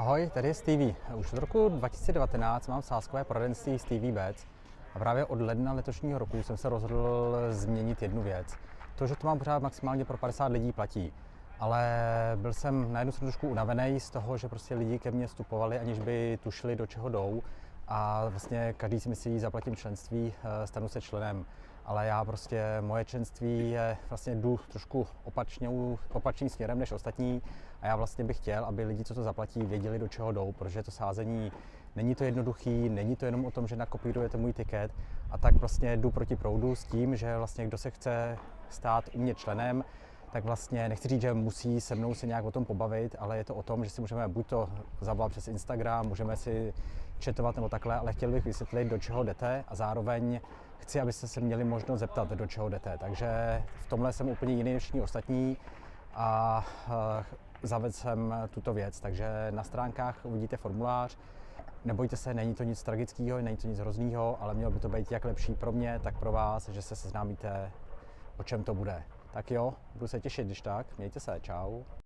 Ahoj, tady je Stevie. Už od roku 2019 mám sázkové poradenství Stevie Bets a právě od ledna letošního roku jsem se rozhodl změnit jednu věc. To, že to mám pořád maximálně pro 50 lidí, platí. Ale byl jsem na jednu stranu trošku unavený z toho, že prostě lidi ke mně vstupovali, aniž by tušili, do čeho jdou. A vlastně každý si myslí, zaplatím členství, stanu se členem. Ale já prostě, moje členství je, vlastně jdu trošku opačným směrem než ostatní a já vlastně bych chtěl, aby lidi, co to zaplatí, věděli, do čeho jdou, protože to sázení není to jednoduchý, není to jenom o tom, že nakopírujete můj tiket a tak vlastně jdu proti proudu s tím, že vlastně kdo se chce stát u mě členem, tak vlastně nechci říct, že musí se mnou se nějak o tom pobavit, ale je to o tom, že si můžeme buď to zavolat přes Instagram, můžeme si chatovat nebo takhle, ale chtěl bych vysvětlit, do čeho jdete a zároveň chci, abyste se měli možnost zeptat, do čeho jdete. Takže v tomhle jsem úplně jiný než všichni ostatní a zavedl jsem tuto věc. Takže na stránkách uvidíte formulář. Nebojte se, není to nic tragického, není to nic hroznýho, ale mělo by to být jak lepší pro mě, tak pro vás, že se seznámíte, o čem to bude. Tak jo, budu se těšit, když tak. Mějte se, čau.